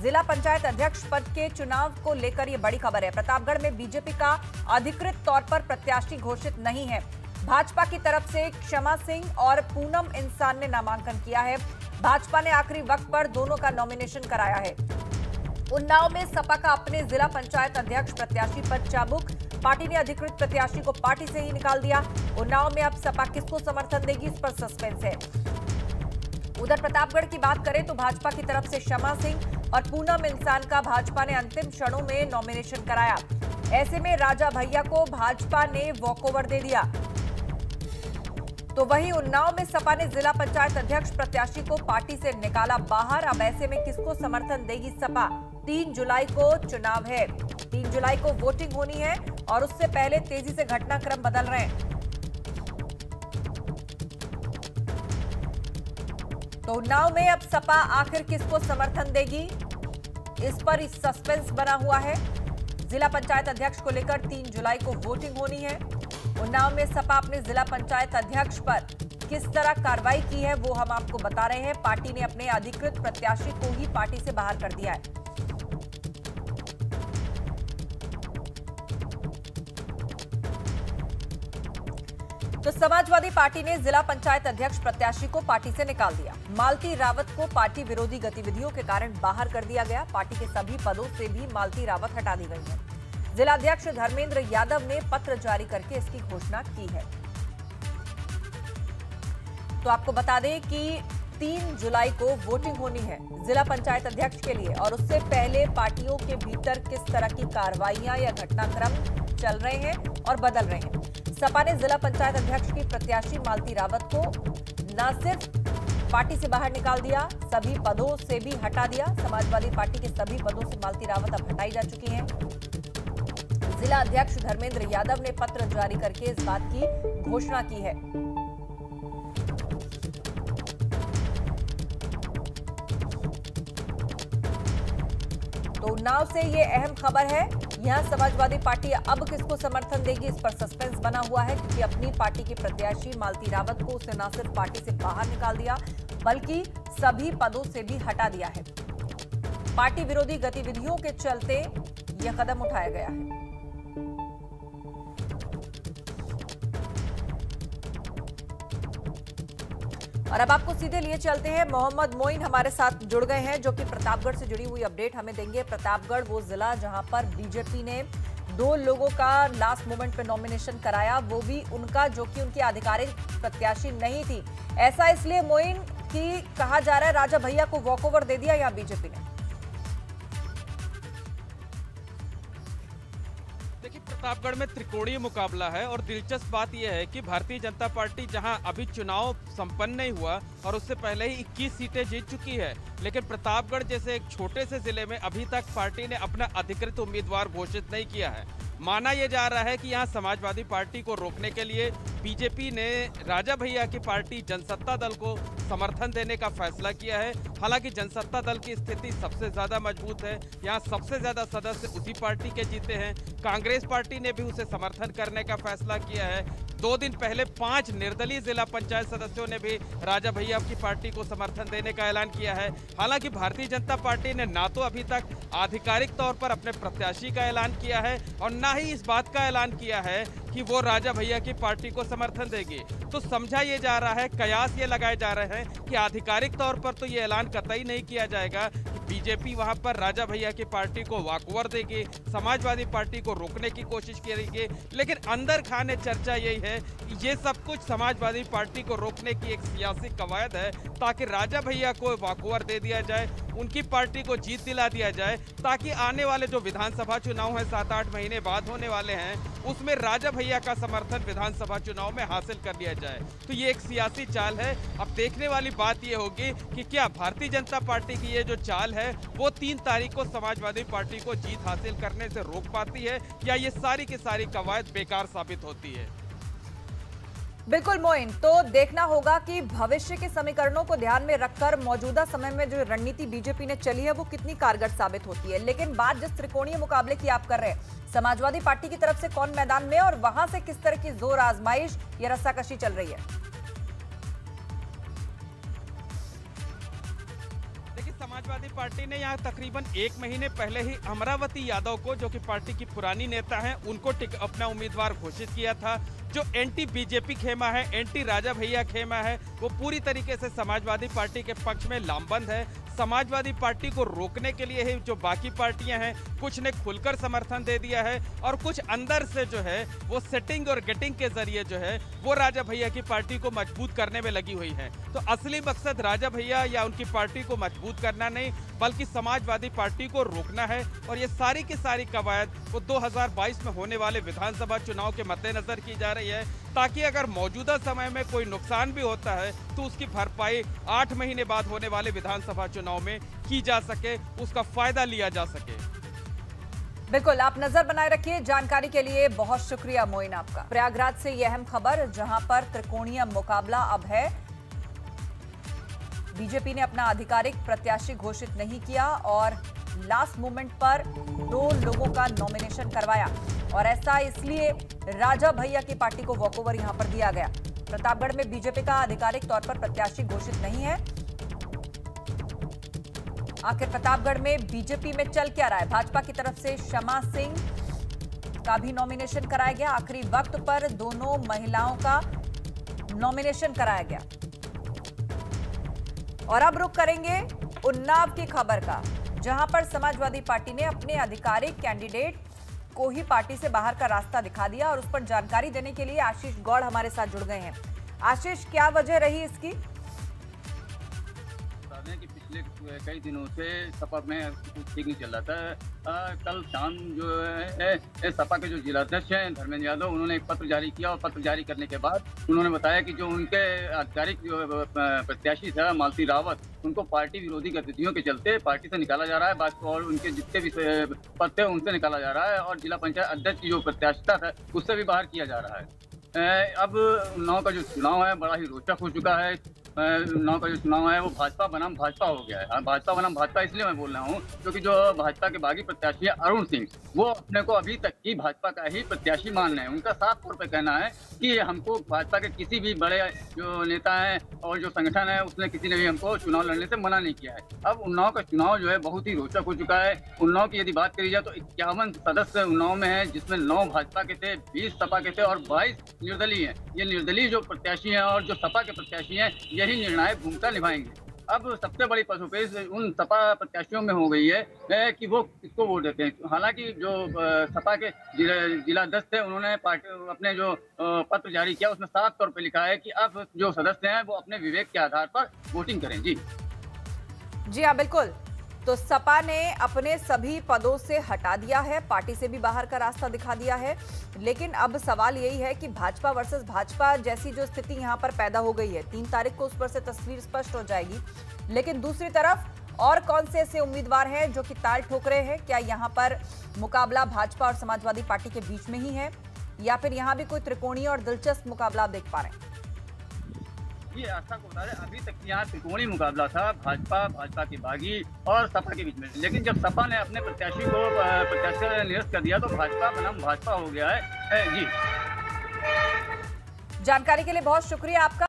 जिला पंचायत अध्यक्ष पद के चुनाव को लेकर यह बड़ी खबर है। प्रतापगढ़ में बीजेपी का अधिकृत तौर पर प्रत्याशी घोषित नहीं है। भाजपा की तरफ से क्षमा सिंह और पूनम इंसान ने नामांकन किया है। भाजपा ने आखिरी वक्त पर दोनों का नॉमिनेशन कराया है। उन्नाव में सपा का अपने जिला पंचायत अध्यक्ष प्रत्याशी पर चाबुक, पार्टी ने अधिकृत प्रत्याशी को पार्टी से ही निकाल दिया। उन्नाव में अब सपा किसको समर्थन देगी, इस पर सस्पेंस है। उधर प्रतापगढ़ की बात करें तो भाजपा की तरफ से क्षमा सिंह और पूनम इंसान का भाजपा ने अंतिम क्षणों में नॉमिनेशन कराया। ऐसे में राजा भैया को भाजपा ने वॉकओवर दे दिया। तो वहीं उन्नाव में सपा ने जिला पंचायत अध्यक्ष प्रत्याशी को पार्टी से निकाला बाहर। अब ऐसे में किसको समर्थन देगी सपा? 3 जुलाई को चुनाव है, 3 जुलाई को वोटिंग होनी है और उससे पहले तेजी से घटनाक्रम बदल रहे हैं। तो उन्नाव में अब सपा आखिर किसको समर्थन देगी, इस पर सस्पेंस बना हुआ है। जिला पंचायत अध्यक्ष को लेकर 3 जुलाई को वोटिंग होनी है। उन्नाव में सपा अपने जिला पंचायत अध्यक्ष पर किस तरह कार्रवाई की है वो हम आपको बता रहे हैं। पार्टी ने अपने अधिकृत प्रत्याशी को ही पार्टी से बाहर कर दिया है। तो समाजवादी पार्टी ने जिला पंचायत अध्यक्ष प्रत्याशी को पार्टी से निकाल दिया। मालती रावत को पार्टी विरोधी गतिविधियों के कारण बाहर कर दिया गया। पार्टी के सभी पदों से भी मालती रावत हटा दी गई है। जिला अध्यक्ष धर्मेंद्र यादव ने पत्र जारी करके इसकी घोषणा की है। तो आपको बता दें कि 3 जुलाई को वोटिंग होनी है जिला पंचायत अध्यक्ष के लिए और उससे पहले पार्टियों के भीतर किस तरह की कार्रवाइयां या घटनाक्रम चल रहे हैं और बदल रहे हैं। सपा ने जिला पंचायत अध्यक्ष की प्रत्याशी मालती रावत को न सिर्फ पार्टी से बाहर निकाल दिया, सभी पदों से भी हटा दिया। समाजवादी पार्टी के सभी पदों से मालती रावत अब हटाई जा चुकी हैं। जिला अध्यक्ष धर्मेंद्र यादव ने पत्र जारी करके इस बात की घोषणा की है। तो उन्नाव से ये अहम खबर है। यहां समाजवादी पार्टी अब किसको समर्थन देगी, इस पर सस्पेंस बना हुआ है, क्योंकि अपनी पार्टी की प्रत्याशी मालती रावत को उसने न सिर्फ पार्टी से बाहर निकाल दिया बल्कि सभी पदों से भी हटा दिया है। पार्टी विरोधी गतिविधियों के चलते यह कदम उठाया गया है। और अब आपको सीधे लिए चलते हैं, मोहम्मद मोइन हमारे साथ जुड़ गए हैं जो कि प्रतापगढ़ से जुड़ी हुई अपडेट हमें देंगे। प्रतापगढ़ वो जिला जहां पर बीजेपी ने 2 लोगों का लास्ट मोमेंट पे नॉमिनेशन कराया, वो भी उनका जो कि उनकी आधिकारिक प्रत्याशी नहीं थी। ऐसा इसलिए मोइन कि कहा जा रहा है राजा भैया को वॉकओवर दे दिया यहां बीजेपी ने। प्रतापगढ़ में त्रिकोणीय मुकाबला है और दिलचस्प बात यह है कि भारतीय जनता पार्टी जहां अभी चुनाव संपन्न नहीं हुआ और उससे पहले ही 21 सीटें जीत चुकी है, लेकिन प्रतापगढ़ जैसे एक छोटे से जिले में अभी तक पार्टी ने अपना अधिकृत उम्मीदवार घोषित नहीं किया है। माना यह जा रहा है कि यहां समाजवादी पार्टी को रोकने के लिए बीजेपी ने राजा भैया की पार्टी जनसत्ता दल को समर्थन देने का फैसला किया है। हालांकि जनसत्ता दल की स्थिति सबसे ज्यादा मजबूत है, यहां सबसे ज्यादा सदस्य उसी पार्टी के जीते हैं। कांग्रेस पार्टी ने भी उसे समर्थन करने का फैसला किया है। 2 दिन पहले 5 निर्दलीय जिला पंचायत सदस्यों ने भी राजा भैया की पार्टी को समर्थन देने का ऐलान किया है। हालांकि भारतीय जनता पार्टी ने ना तो अभी तक आधिकारिक तौर पर अपने प्रत्याशी का ऐलान किया है और ना ही इस बात का ऐलान किया है कि वो राजा भैया की पार्टी को समर्थन देगी। तो समझा ये जा रहा है, कयास ये लगाए जा रहे हैं कि आधिकारिक तौर पर तो ये ऐलान कतई नहीं किया जाएगा कि बीजेपी वहां पर राजा भैया की पार्टी को वॉकओवर देगी, समाजवादी पार्टी को रोकने की कोशिश करेगी। लेकिन अंदर खाने चर्चा यही है कि ये सब कुछ समाजवादी पार्टी को रोकने की एक सियासी कवायद है ताकि राजा भैया को वॉकओवर दे दिया जाए, उनकी पार्टी को जीत दिला दिया जाए, ताकि आने वाले जो विधानसभा चुनाव हैं 7-8 महीने बाद होने वाले हैं उसमें राजा भैया का समर्थन विधानसभा चुनाव में हासिल कर लिया जाए। तो ये एक सियासी चाल है। अब देखने वाली बात ये होगी कि क्या भारतीय जनता पार्टी की ये जो चाल है वो 3 तारीख को समाजवादी पार्टी को जीत हासिल करने से रोक पाती है या ये सारी की सारी कवायद बेकार साबित होती है। बिल्कुल मोइन, तो देखना होगा कि भविष्य के समीकरणों को ध्यान में रखकर मौजूदा समय में जो रणनीति बीजेपी ने चली है वो कितनी कारगर साबित होती है। लेकिन बात जिस त्रिकोणीय मुकाबले की आप कर रहे हैं, समाजवादी पार्टी की तरफ से कौन मैदान में और वहां से किस तरह की जोर आजमाइश या रस्साकशी चल रही है? समाजवादी पार्टी ने यहाँ तकरीबन 1 महीने पहले ही अमरावती यादव को, जो कि पार्टी की पुरानी नेता हैं, उनको अपना उम्मीदवार घोषित किया था। जो एंटी बीजेपी खेमा है, एंटी राजा भैया खेमा है, वो पूरी तरीके से समाजवादी पार्टी के पक्ष में लामबंद है। समाजवादी पार्टी को रोकने के लिए ही जो बाकी पार्टियां हैं, कुछ ने खुलकर समर्थन दे दिया है और कुछ अंदर से जो है वो सेटिंग और गेटिंग के जरिए जो है वो राजा भैया की पार्टी को मजबूत करने में लगी हुई है। तो असली मकसद राजा भैया या उनकी पार्टी को मजबूत करना नहीं, बल्कि समाजवादी पार्टी को रोकना है। और ये सारी की सारी कवायद वो 2022 में होने वाले विधानसभा चुनाव के मद्देनजर की जा रही है, ताकि अगर मौजूदा समय में कोई नुकसान भी होता है तो उसकी भरपाई 8 महीने बाद होने वाले विधानसभा चुनाव में की जा सके, उसका फायदा लिया जा सके। बिल्कुल, आप नजर बनाए रखिए। जानकारी के लिए बहुत शुक्रिया मोइन आपका। प्रयागराज से यह अहम खबर, जहां पर त्रिकोणीय मुकाबला अब है। बीजेपी ने अपना आधिकारिक प्रत्याशी घोषित नहीं किया और लास्ट मोमेंट पर 2 लोगों का नॉमिनेशन करवाया, और ऐसा इसलिए राजा भैया की पार्टी को वॉकओवर यहां पर दिया गया। प्रतापगढ़ में बीजेपी का आधिकारिक तौर पर प्रत्याशी घोषित नहीं है। आखिर प्रतापगढ़ में बीजेपी में चल क्या रहा है? भाजपा की तरफ से क्षमा सिंह का भी नॉमिनेशन कराया गया। आखिरी वक्त पर दोनों महिलाओं का नॉमिनेशन कराया गया। और अब रुख करेंगे उन्नाव की खबर का, जहां पर समाजवादी पार्टी ने अपने आधिकारिक कैंडिडेट को ही पार्टी से बाहर का रास्ता दिखा दिया, और उस पर जानकारी देने के लिए आशीष गौड़ हमारे साथ जुड़ गए हैं। आशीष, क्या वजह रही इसकी? कि पिछले कई दिनों से सपा में कुछ ठीक नहीं चल रहा था। कल शाम जो है सपा के जो जिलाध्यक्ष हैं धर्मेंद्र यादव, उन्होंने एक पत्र जारी किया, और पत्र जारी करने के बाद उन्होंने बताया कि जो उनके आधिकारिक जो प्रत्याशी था मालती रावत, उनको पार्टी विरोधी गतिविधियों के चलते पार्टी से निकाला जा रहा है, और उनके जितने भी पद थे उनसे निकाला जा रहा है, और जिला पंचायत अध्यक्ष की जो प्रत्याशिता था उससे भी बाहर किया जा रहा है। अब उन्नाव का जो चुनाव है बड़ा ही रोचक हो चुका है। उन्नाव का जो चुनाव है वो भाजपा बनाम भाजपा हो गया है। भाजपा बनाम भाजपा इसलिए मैं बोल रहा हूँ क्योंकि जो भाजपा के बागी प्रत्याशी है अरुण सिंह, वो अपने को अभी तक की भाजपा का ही प्रत्याशी मान रहे हैं। उनका साफ तौर पर कहना है कि हमको भाजपा के किसी भी बड़े जो नेता हैं और जो संगठन है उसने किसी ने भी हमको चुनाव लड़ने से मना नहीं किया है। अब उन्नाव का चुनाव जो है बहुत ही रोचक हो चुका है। उन्नाव की यदि बात करी जाए तो 51 सदस्य उन्नाव में है, जिसमें 9 भाजपा के थे, 20 सपा के थे और 22 निर्दलीय हैं। ये निर्दलीय जो प्रत्याशी हैं और जो सपा के प्रत्याशी हैं, यही निर्णायक भूमिका निभाएंगे। अब सबसे बड़ी पसोपेश उन सपा प्रत्याशियों में हो गई है कि वो किसको वोट देते हैं। हालांकि जो सपा के जिलाध्यक्ष थे, उन्होंने पार्टी अपने जो पत्र जारी किया उसमें साफ तौर पर लिखा है कि अब जो सदस्य हैं वो अपने विवेक के आधार पर वोटिंग करें। जी हाँ, बिल्कुल। तो सपा ने अपने सभी पदों से हटा दिया है, पार्टी से भी बाहर का रास्ता दिखा दिया है। लेकिन अब सवाल यही है कि भाजपा वर्सेस भाजपा जैसी जो स्थिति यहां पर पैदा हो गई है, 3 तारीख को उस पर से तस्वीर स्पष्ट हो जाएगी। लेकिन दूसरी तरफ और कौन से ऐसे उम्मीदवार हैं जो कि ताल ठोक रहे हैं? क्या यहां पर मुकाबला भाजपा और समाजवादी पार्टी के बीच में ही है, या फिर यहां भी कोई त्रिकोणीय और दिलचस्प मुकाबला आप देख पा रहे हैं? ये आस्था को बता रहे, अभी तक यहाँ त्रिकोणीय मुकाबला था भाजपा के बागी और सपा के बीच में। लेकिन जब सपा ने अपने प्रत्याशी को प्रत्याशी निरस्त कर दिया तो भाजपा बनाम भाजपा हो गया है। जी, जानकारी के लिए बहुत शुक्रिया आपका।